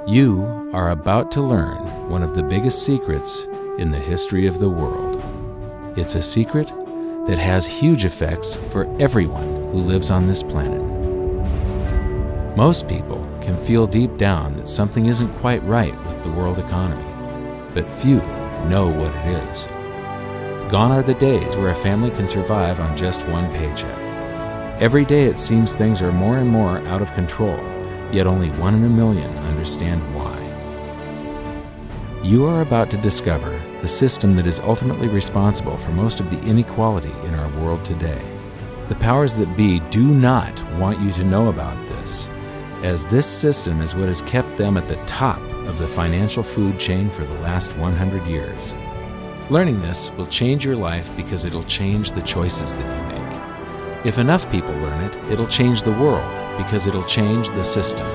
You are about to learn one of the biggest secrets in the history of the world. It's a secret that has huge effects for everyone who lives on this planet. Most people can feel deep down that something isn't quite right with the world economy, but few know what it is. Gone are the days where a family can survive on just one paycheck. Every day it seems things are more and more out of control, yet only 1 in a million understand why. You are about to discover the system that is ultimately responsible for most of the inequality in our world today. The powers that be do not want you to know about this, as this system is what has kept them at the top of the financial food chain for the last 100 years. Learning this will change your life because it'll change the choices that you make. If enough people learn it, it'll change the world because it'll change the system.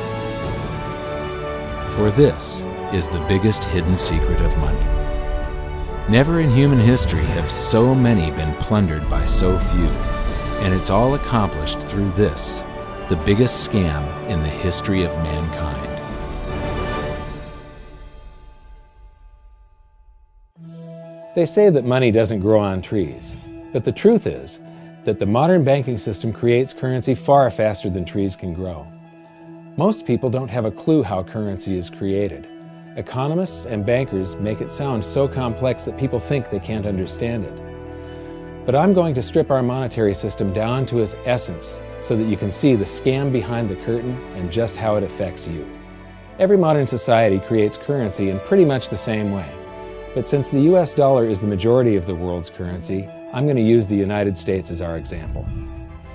For this is the biggest hidden secret of money. Never in human history have so many been plundered by so few, and it's all accomplished through this, the biggest scam in the history of mankind. They say that money doesn't grow on trees, but the truth is that the modern banking system creates currency far faster than trees can grow. Most people don't have a clue how currency is created. Economists and bankers make it sound so complex that people think they can't understand it. But I'm going to strip our monetary system down to its essence so that you can see the scam behind the curtain and just how it affects you. Every modern society creates currency in pretty much the same way. But since the US dollar is the majority of the world's currency, I'm going to use the United States as our example.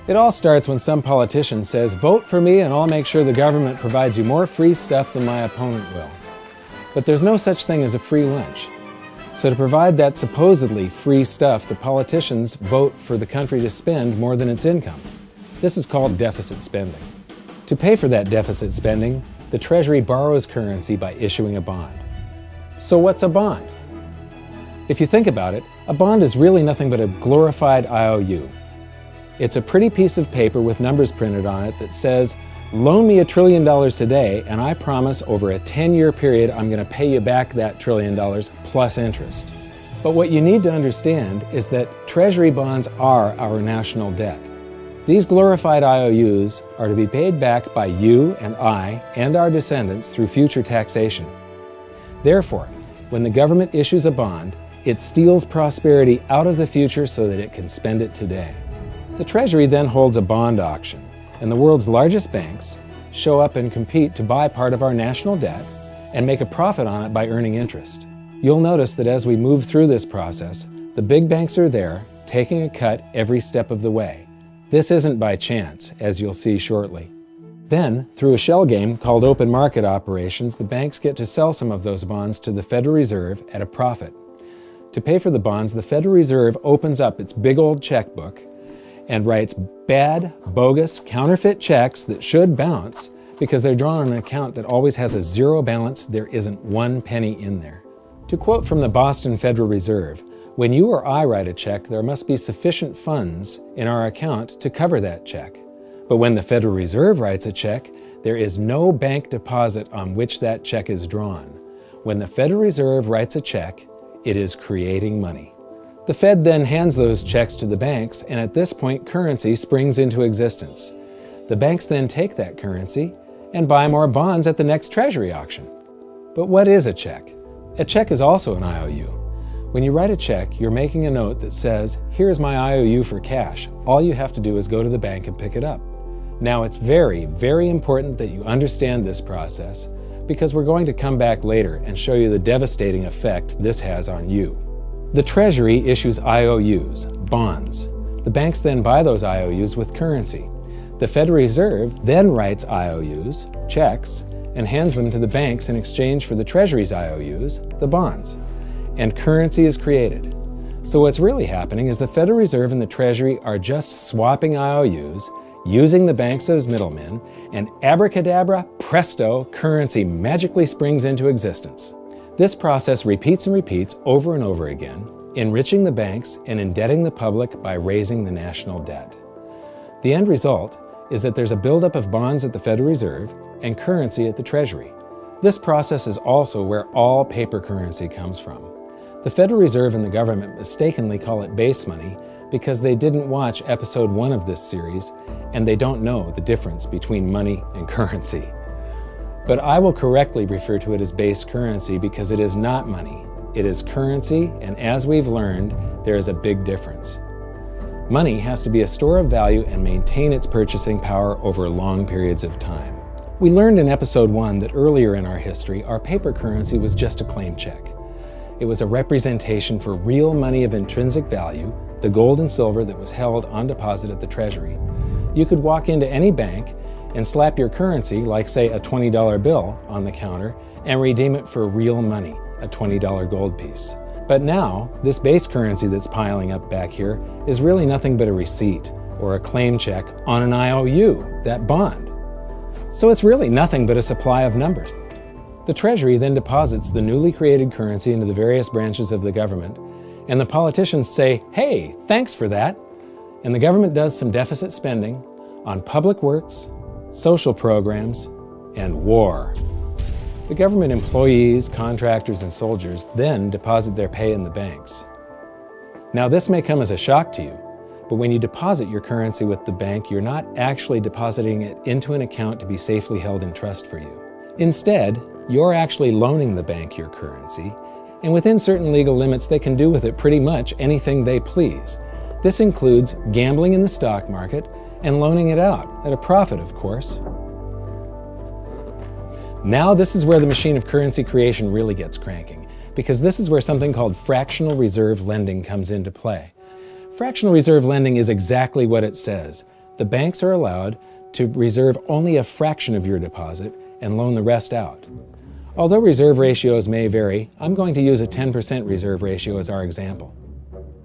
It all starts when some politician says, "Vote for me and I'll make sure the government provides you more free stuff than my opponent will." But there's no such thing as a free lunch. So to provide that supposedly free stuff, the politicians vote for the country to spend more than its income. This is called deficit spending. To pay for that deficit spending, the Treasury borrows currency by issuing a bond. So what's a bond? If you think about it, a bond is really nothing but a glorified IOU. It's a pretty piece of paper with numbers printed on it that says, "Loan me $1 trillion today, and I promise over a 10-year period I'm going to pay you back that $1 trillion plus interest." But what you need to understand is that Treasury bonds are our national debt. These glorified IOUs are to be paid back by you and I and our descendants through future taxation. Therefore, when the government issues a bond, it steals prosperity out of the future so that it can spend it today. The Treasury then holds a bond auction, and the world's largest banks show up and compete to buy part of our national debt and make a profit on it by earning interest. You'll notice that as we move through this process, the big banks are there, taking a cut every step of the way. This isn't by chance, as you'll see shortly. Then, through a shell game called open market operations, the banks get to sell some of those bonds to the Federal Reserve at a profit. To pay for the bonds, the Federal Reserve opens up its big old checkbook and writes bad, bogus, counterfeit checks that should bounce because they're drawn on an account that always has a zero balance. There isn't 1 penny in there. To quote from the Boston Federal Reserve, "When you or I write a check, there must be sufficient funds in our account to cover that check. But when the Federal Reserve writes a check, there is no bank deposit on which that check is drawn. When the Federal Reserve writes a check, it is creating money." The Fed then hands those checks to the banks, and at this point, currency springs into existence. The banks then take that currency and buy more bonds at the next Treasury auction. But what is a check? A check is also an IOU. When you write a check, you're making a note that says, "Here's my IOU for cash. All you have to do is go to the bank and pick it up." Now, it's very, very important that you understand this process because we're going to come back later and show you the devastating effect this has on you. The Treasury issues IOUs, bonds. The banks then buy those IOUs with currency. The Federal Reserve then writes IOUs, checks, and hands them to the banks in exchange for the Treasury's IOUs, the bonds. And currency is created. So what's really happening is the Federal Reserve and the Treasury are just swapping IOUs, using the banks as middlemen, and abracadabra, presto, currency magically springs into existence. This process repeats and repeats over and over again, enriching the banks and indebting the public by raising the national debt. The end result is that there's a buildup of bonds at the Federal Reserve and currency at the Treasury. This process is also where all paper currency comes from. The Federal Reserve and the government mistakenly call it base money because they didn't watch episode 1 of this series and they don't know the difference between money and currency. But I will correctly refer to it as base currency because it is not money. It is currency, and as we've learned, there is a big difference. Money has to be a store of value and maintain its purchasing power over long periods of time. We learned in episode 1 that earlier in our history, our paper currency was just a claim check. It was a representation for real money of intrinsic value, the gold and silver that was held on deposit at the Treasury. You could walk into any bank and slap your currency, like say a $20 bill, on the counter and redeem it for real money, a $20 gold piece. But now, this base currency that's piling up back here is really nothing but a receipt or a claim check on an IOU, that bond. So it's really nothing but a supply of numbers. The Treasury then deposits the newly created currency into the various branches of the government, and the politicians say, "Hey, thanks for that." And the government does some deficit spending on public works, social programs, and war. The government employees, contractors, and soldiers then deposit their pay in the banks. Now, this may come as a shock to you, but when you deposit your currency with the bank, you're not actually depositing it into an account to be safely held in trust for you. Instead, you're actually loaning the bank your currency, and within certain legal limits, they can do with it pretty much anything they please. This includes gambling in the stock market and loaning it out, at a profit, of course. Now this is where the machine of currency creation really gets cranking, because this is where something called fractional reserve lending comes into play. Fractional reserve lending is exactly what it says. The banks are allowed to reserve only a fraction of your deposit and loan the rest out. Although reserve ratios may vary, I'm going to use a 10% reserve ratio as our example.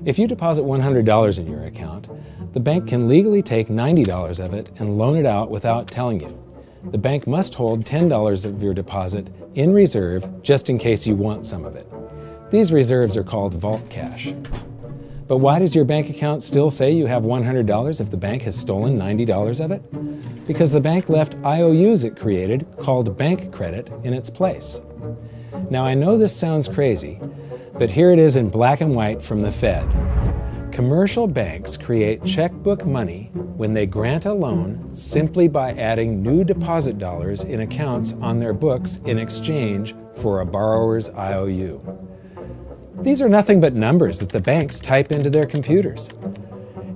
If you deposit $100 in your account, the bank can legally take $90 of it and loan it out without telling you. The bank must hold $10 of your deposit in reserve just in case you want some of it. These reserves are called vault cash. But why does your bank account still say you have $100 if the bank has stolen $90 of it? Because the bank left IOUs it created, called bank credit, in its place. Now I know this sounds crazy, but here it is in black and white from the Fed. Commercial banks create checkbook money when they grant a loan simply by adding new deposit dollars in accounts on their books in exchange for a borrower's IOU. These are nothing but numbers that the banks type into their computers.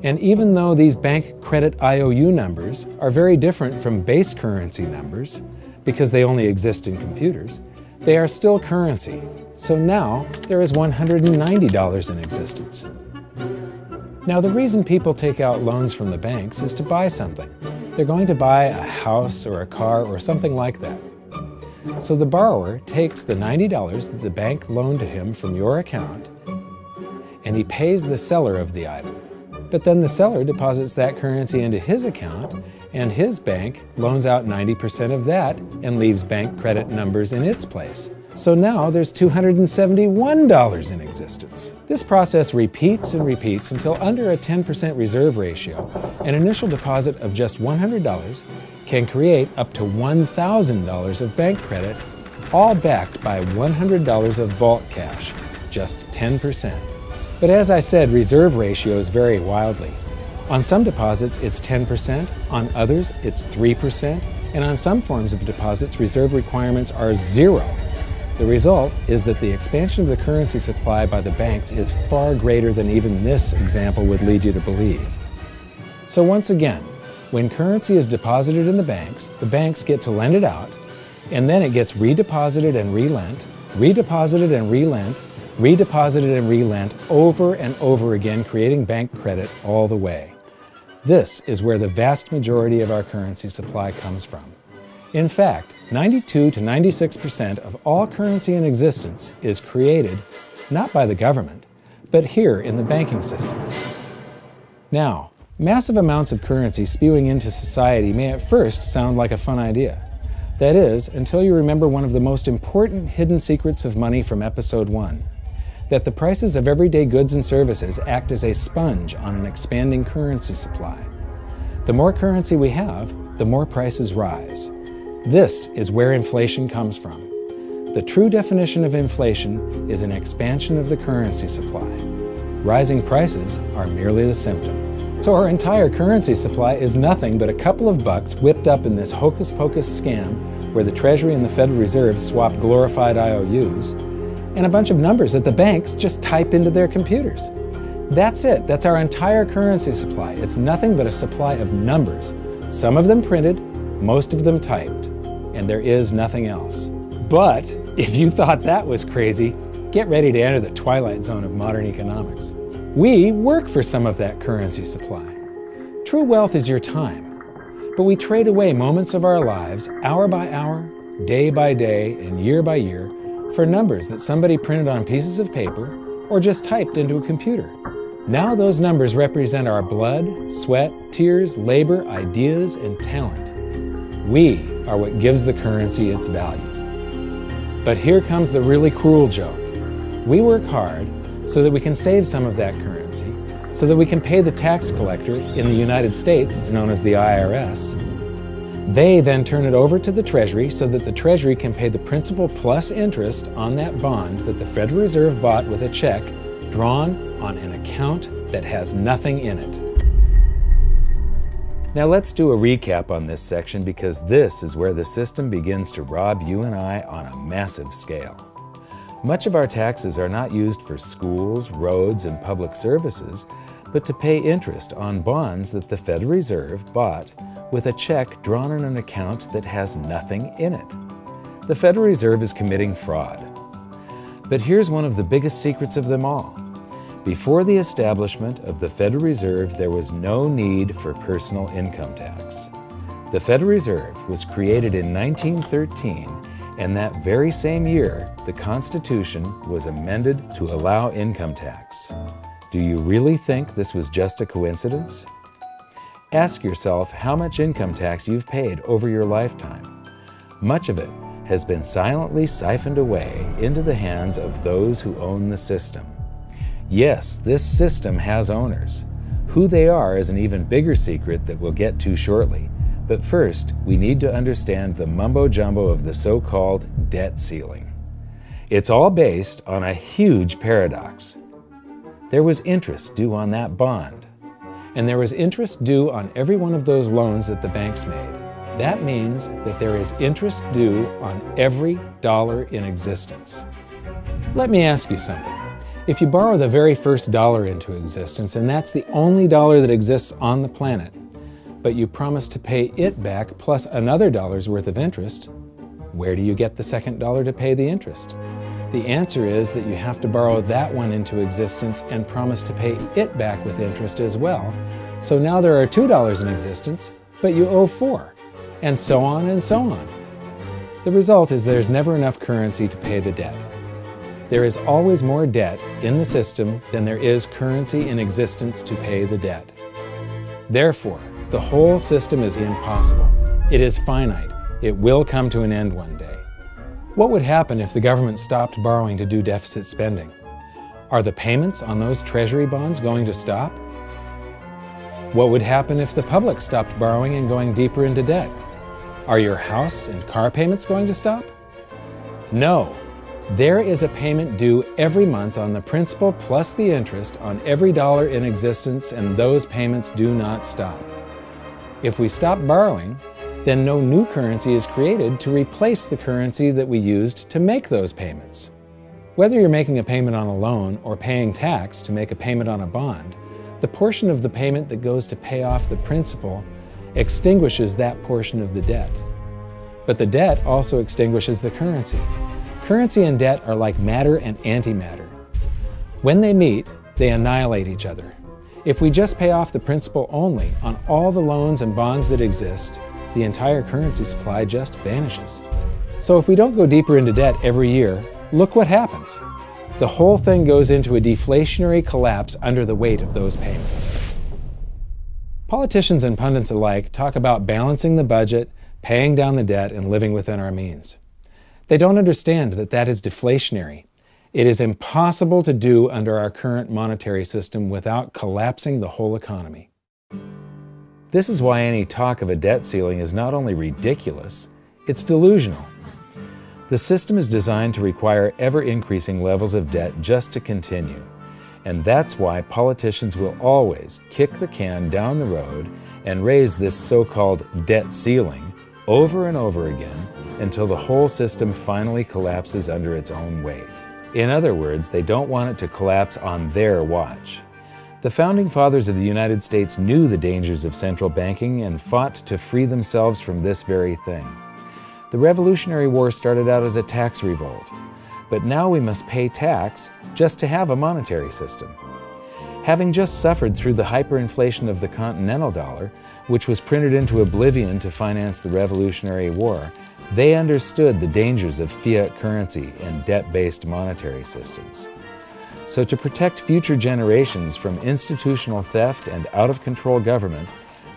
And even though these bank credit IOU numbers are very different from base currency numbers, because they only exist in computers, they are still currency. So now there is $190 in existence. Now, the reason people take out loans from the banks is to buy something. They're going to buy a house or a car or something like that. So the borrower takes the $90 that the bank loaned to him from your account, and he pays the seller of the item. But then the seller deposits that currency into his account, and his bank loans out 90% of that and leaves bank credit numbers in its place. So now there's $271 in existence. This process repeats and repeats until under a 10% reserve ratio, an initial deposit of just $100 can create up to $1,000 of bank credit, all backed by $100 of vault cash, just 10%. But as I said, reserve ratios vary wildly. On some deposits, it's 10%, on others, it's 3%, and on some forms of deposits, reserve requirements are 0. The result is that the expansion of the currency supply by the banks is far greater than even this example would lead you to believe. So once again, when currency is deposited in the banks get to lend it out, and then it gets redeposited and relent, redeposited and relent, redeposited and relent over and over again, creating bank credit all the way. This is where the vast majority of our currency supply comes from. In fact, 92 to 96% of all currency in existence is created not by the government, but here in the banking system. Now, massive amounts of currency spewing into society may at first sound like a fun idea. That is, until you remember one of the most important hidden secrets of money from episode 1, that the prices of everyday goods and services act as a sponge on an expanding currency supply. The more currency we have, the more prices rise. This is where inflation comes from. The true definition of inflation is an expansion of the currency supply. Rising prices are merely the symptom. So our entire currency supply is nothing but a couple of bucks whipped up in this hocus-pocus scam where the Treasury and the Federal Reserve swap glorified IOUs, and a bunch of numbers that the banks just type into their computers. That's it. That's our entire currency supply. It's nothing but a supply of numbers. Some of them printed, most of them typed, and there is nothing else. But if you thought that was crazy, get ready to enter the twilight zone of modern economics. We work for some of that currency supply. True wealth is your time. But we trade away moments of our lives, hour by hour, day by day, and year by year, for numbers that somebody printed on pieces of paper or just typed into a computer. Now those numbers represent our blood, sweat, tears, labor, ideas, and talent. We are what gives the currency its value. But here comes the really cruel joke. We work hard so that we can save some of that currency, so that we can pay the tax collector. In the United States, it's known as the IRS. They then turn it over to the Treasury so that the Treasury can pay the principal plus interest on that bond that the Federal Reserve bought with a check drawn on an account that has nothing in it. Now let's do a recap on this section, because this is where the system begins to rob you and I on a massive scale. Much of our taxes are not used for schools, roads, and public services, but to pay interest on bonds that the Federal Reserve bought with a check drawn on an account that has nothing in it. The Federal Reserve is committing fraud. But here's one of the biggest secrets of them all. Before the establishment of the Federal Reserve, there was no need for personal income tax. The Federal Reserve was created in 1913, and that very same year, the Constitution was amended to allow income tax. Do you really think this was just a coincidence? Ask yourself how much income tax you've paid over your lifetime. Much of it has been silently siphoned away into the hands of those who own the system. Yes, this system has owners. Who they are is an even bigger secret that we'll get to shortly. But first, we need to understand the mumbo-jumbo of the so-called debt ceiling. It's all based on a huge paradox. There was interest due on that bond, and there was interest due on every one of those loans that the banks made. That means that there is interest due on every dollar in existence. Let me ask you something. If you borrow the very first dollar into existence, and that's the only dollar that exists on the planet, but you promise to pay it back plus another dollar's worth of interest, where do you get the second dollar to pay the interest? The answer is that you have to borrow that one into existence and promise to pay it back with interest as well. So now there are $2 in existence, but you owe $4, and so on and so on. The result is there's never enough currency to pay the debt. There is always more debt in the system than there is currency in existence to pay the debt. Therefore, the whole system is impossible. It is finite. It will come to an end one day. What would happen if the government stopped borrowing to do deficit spending? Are the payments on those treasury bonds going to stop? What would happen if the public stopped borrowing and going deeper into debt? Are your house and car payments going to stop? No. There is a payment due every month on the principal plus the interest on every dollar in existence, and those payments do not stop. If we stop borrowing, then no new currency is created to replace the currency that we used to make those payments. Whether you're making a payment on a loan or paying tax to make a payment on a bond, the portion of the payment that goes to pay off the principal extinguishes that portion of the debt. But the debt also extinguishes the currency. Currency and debt are like matter and antimatter. When they meet, they annihilate each other. If we just pay off the principal only on all the loans and bonds that exist, the entire currency supply just vanishes. So if we don't go deeper into debt every year, look what happens. The whole thing goes into a deflationary collapse under the weight of those payments. Politicians and pundits alike talk about balancing the budget, paying down the debt, and living within our means. They don't understand that that is deflationary. It is impossible to do under our current monetary system without collapsing the whole economy. This is why any talk of a debt ceiling is not only ridiculous, it's delusional. The system is designed to require ever-increasing levels of debt just to continue. And that's why politicians will always kick the can down the road and raise this so-called debt ceiling over and over again until the whole system finally collapses under its own weight. In other words, they don't want it to collapse on their watch. The Founding Fathers of the United States knew the dangers of central banking and fought to free themselves from this very thing. The Revolutionary War started out as a tax revolt, but now we must pay tax just to have a monetary system. Having just suffered through the hyperinflation of the continental dollar, which was printed into oblivion to finance the Revolutionary War, they understood the dangers of fiat currency and debt-based monetary systems. So to protect future generations from institutional theft and out-of-control government,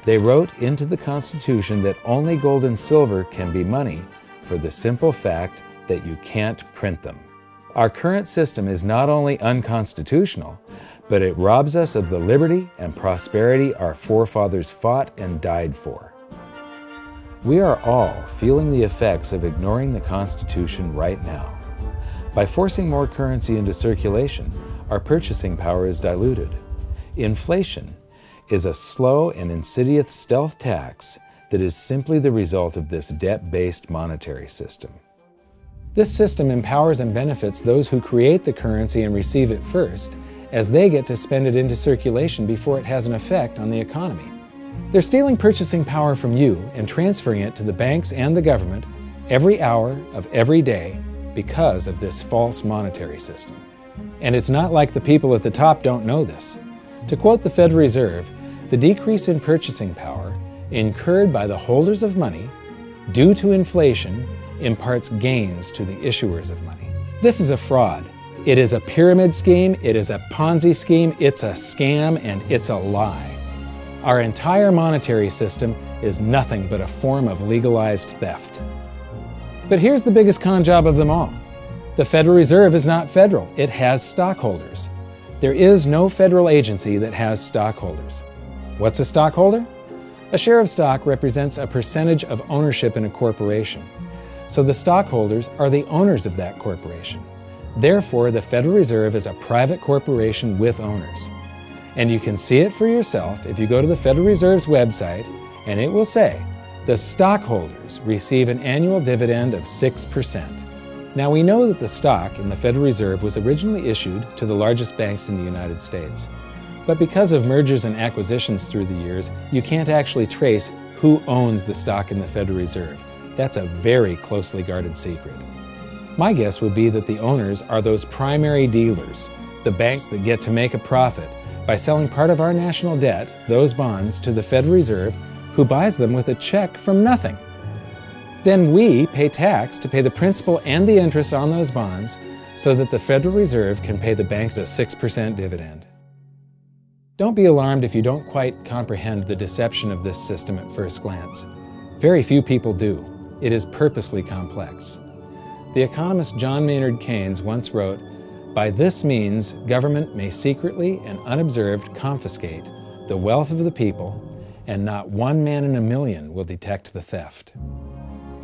they wrote into the Constitution that only gold and silver can be money for the simple fact that you can't print them. Our current system is not only unconstitutional, but it robs us of the liberty and prosperity our forefathers fought and died for. We are all feeling the effects of ignoring the Constitution right now. By forcing more currency into circulation, our purchasing power is diluted. Inflation is a slow and insidious stealth tax that is simply the result of this debt-based monetary system. This system empowers and benefits those who create the currency and receive it first, as they get to spend it into circulation before it has an effect on the economy. They're stealing purchasing power from you and transferring it to the banks and the government every hour of every day because of this false monetary system. And it's not like the people at the top don't know this. To quote the Federal Reserve, the decrease in purchasing power incurred by the holders of money due to inflation imparts gains to the issuers of money. This is a fraud. It is a pyramid scheme, it is a Ponzi scheme, it's a scam, and it's a lie. Our entire monetary system is nothing but a form of legalized theft. But here's the biggest con job of them all. The Federal Reserve is not federal, it has stockholders. There is no federal agency that has stockholders. What's a stockholder? A share of stock represents a percentage of ownership in a corporation. So the stockholders are the owners of that corporation. Therefore, the Federal Reserve is a private corporation with owners. And you can see it for yourself if you go to the Federal Reserve's website, and it will say, the stockholders receive an annual dividend of 6%. Now we know that the stock in the Federal Reserve was originally issued to the largest banks in the United States. But because of mergers and acquisitions through the years, you can't actually trace who owns the stock in the Federal Reserve. That's a very closely guarded secret. My guess would be that the owners are those primary dealers, the banks that get to make a profit by selling part of our national debt, those bonds, to the Federal Reserve, who buys them with a check from nothing. Then we pay tax to pay the principal and the interest on those bonds so that the Federal Reserve can pay the banks a 6% dividend. Don't be alarmed if you don't quite comprehend the deception of this system at first glance. Very few people do. It is purposely complex. The economist John Maynard Keynes once wrote, "By this means, government may secretly and unobserved confiscate the wealth of the people, and not one man in a million will detect the theft."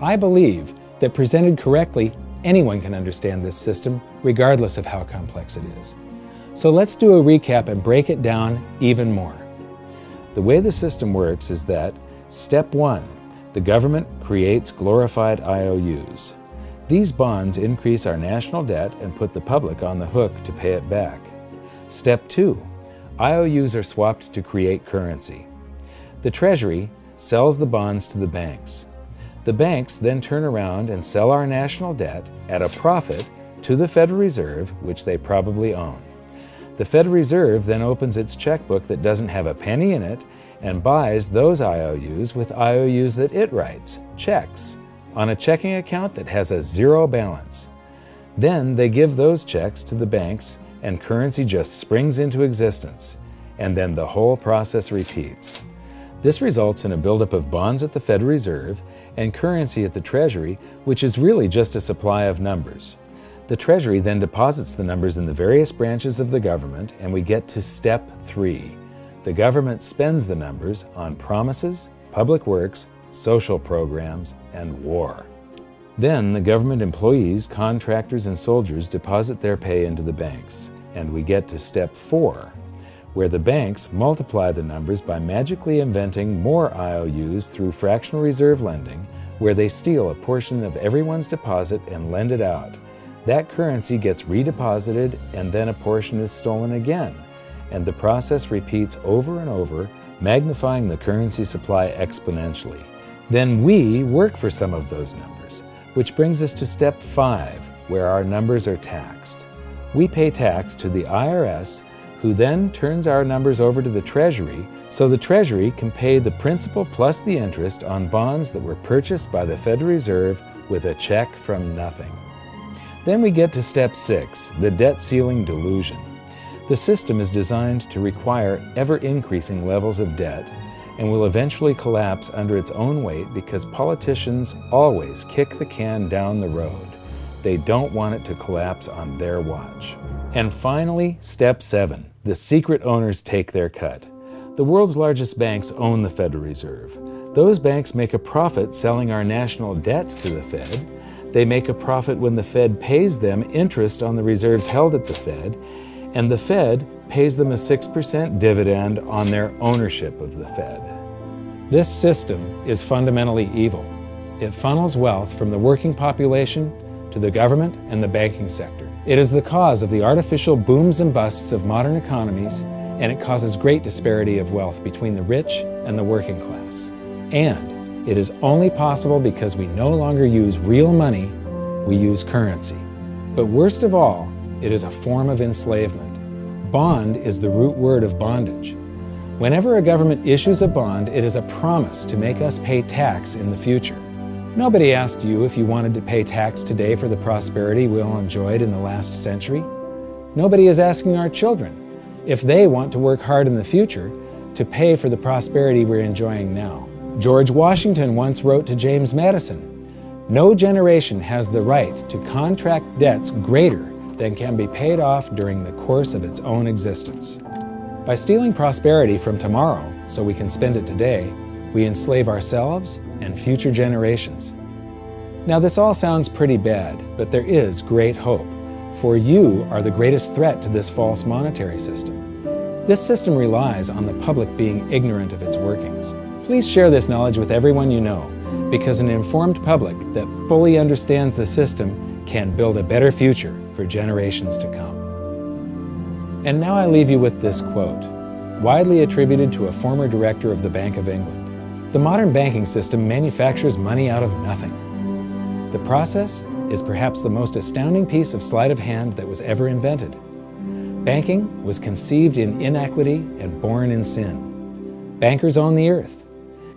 I believe that presented correctly, anyone can understand this system, regardless of how complex it is. So let's do a recap and break it down even more. The way the system works is that, step 1, the government creates glorified IOUs. These bonds increase our national debt and put the public on the hook to pay it back. Step 2, IOUs are swapped to create currency. The Treasury sells the bonds to the banks. The banks then turn around and sell our national debt at a profit to the Federal Reserve, which they probably own. The Federal Reserve then opens its checkbook that doesn't have a penny in it and buys those IOUs with IOUs that it writes, checks, on a checking account that has a zero balance. Then they give those checks to the banks and currency just springs into existence, and then the whole process repeats. This results in a buildup of bonds at the Federal Reserve and currency at the Treasury, which is really just a supply of numbers. The Treasury then deposits the numbers in the various branches of the government, and we get to step 3. The government spends the numbers on promises, public works, social programs, and war. Then the government employees, contractors, and soldiers deposit their pay into the banks. And we get to step 4, where the banks multiply the numbers by magically inventing more IOUs through fractional reserve lending, where they steal a portion of everyone's deposit and lend it out. That currency gets redeposited, and then a portion is stolen again. And the process repeats over and over, magnifying the currency supply exponentially. Then we work for some of those numbers, which brings us to step 5, where our numbers are taxed. We pay tax to the IRS, who then turns our numbers over to the Treasury, so the Treasury can pay the principal plus the interest on bonds that were purchased by the Federal Reserve with a check from nothing. Then we get to step 6, the debt ceiling delusion. The system is designed to require ever-increasing levels of debt and will eventually collapse under its own weight because politicians always kick the can down the road. They don't want it to collapse on their watch. And finally, step 7, the secret owners take their cut. The world's largest banks own the Federal Reserve. Those banks make a profit selling our national debt to the Fed. They make a profit when the Fed pays them interest on the reserves held at the Fed, and the Fed pays them a 6% dividend on their ownership of the Fed. This system is fundamentally evil. It funnels wealth from the working population to the government and the banking sector. It is the cause of the artificial booms and busts of modern economies, and it causes great disparity of wealth between the rich and the working class. And it is only possible because we no longer use real money, we use currency. But worst of all, it is a form of enslavement. Bond is the root word of bondage. Whenever a government issues a bond, it is a promise to make us pay tax in the future. Nobody asked you if you wanted to pay tax today for the prosperity we all enjoyed in the last century. Nobody is asking our children if they want to work hard in the future to pay for the prosperity we're enjoying now. George Washington once wrote to James Madison, "No generation has the right to contract debts greater than can be paid off during the course of its own existence." By stealing prosperity from tomorrow so we can spend it today, we enslave ourselves and future generations. Now this all sounds pretty bad, but there is great hope, for you are the greatest threat to this false monetary system. This system relies on the public being ignorant of its workings. Please share this knowledge with everyone you know, because an informed public that fully understands the system can build a better future for generations to come. And now I leave you with this quote, widely attributed to a former director of the Bank of England. The modern banking system manufactures money out of nothing. The process is perhaps the most astounding piece of sleight of hand that was ever invented. Banking was conceived in inequity and born in sin. Bankers own the earth.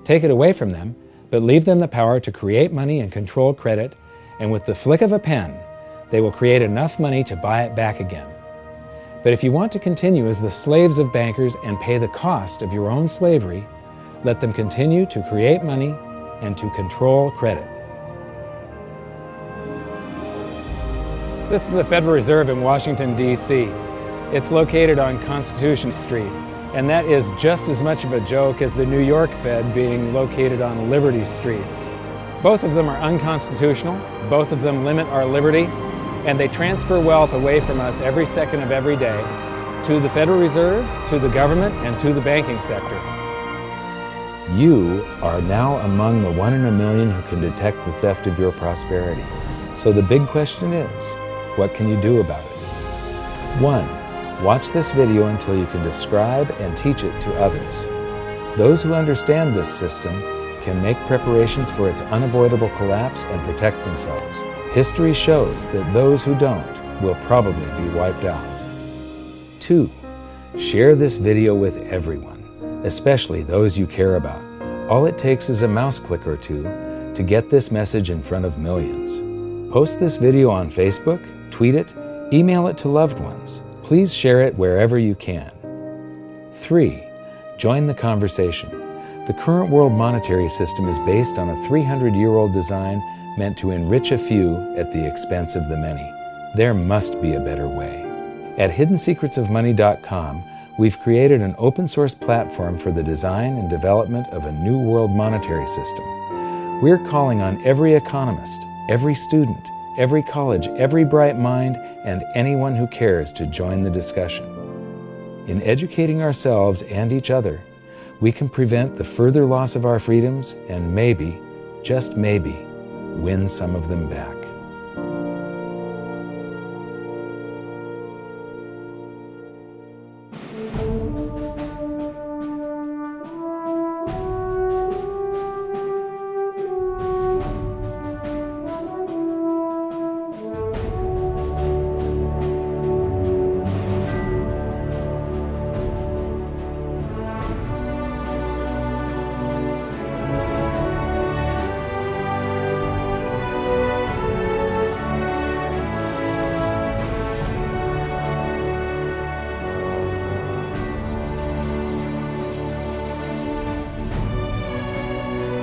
Take it away from them, but leave them the power to create money and control credit, and with the flick of a pen, they will create enough money to buy it back again. But if you want to continue as the slaves of bankers and pay the cost of your own slavery, let them continue to create money and to control credit. This is the Federal Reserve in Washington, D.C. It's located on Constitution Street, and that is just as much of a joke as the New York Fed being located on Liberty Street. Both of them are unconstitutional, both of them limit our liberty, and they transfer wealth away from us every second of every day to the Federal Reserve, to the government, and to the banking sector. You are now among the 1 in a million who can detect the theft of your prosperity. So the big question is, what can you do about it? 1. Watch this video until you can describe and teach it to others. Those who understand this system can make preparations for its unavoidable collapse and protect themselves. History shows that those who don't will probably be wiped out. 2. Share this video with everyone, especially those you care about. All it takes is a mouse click or two to get this message in front of millions. Post this video on Facebook, tweet it, email it to loved ones. Please share it wherever you can. 3. Join the conversation. The current world monetary system is based on a 300-year-old design meant to enrich a few at the expense of the many. There must be a better way. At hiddensecretsofmoney.com, we've created an open-source platform for the design and development of a new world monetary system. We're calling on every economist, every student, every college, every bright mind, and anyone who cares to join the discussion. In educating ourselves and each other, we can prevent the further loss of our freedoms and maybe, just maybe, win some of them back.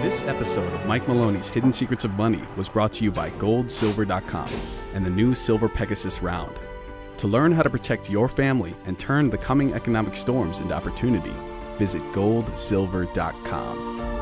This episode of Mike Maloney's Hidden Secrets of Money was brought to you by goldsilver.com and the new Silver Pegasus Round. To learn how to protect your family and turn the coming economic storms into opportunity, visit goldsilver.com.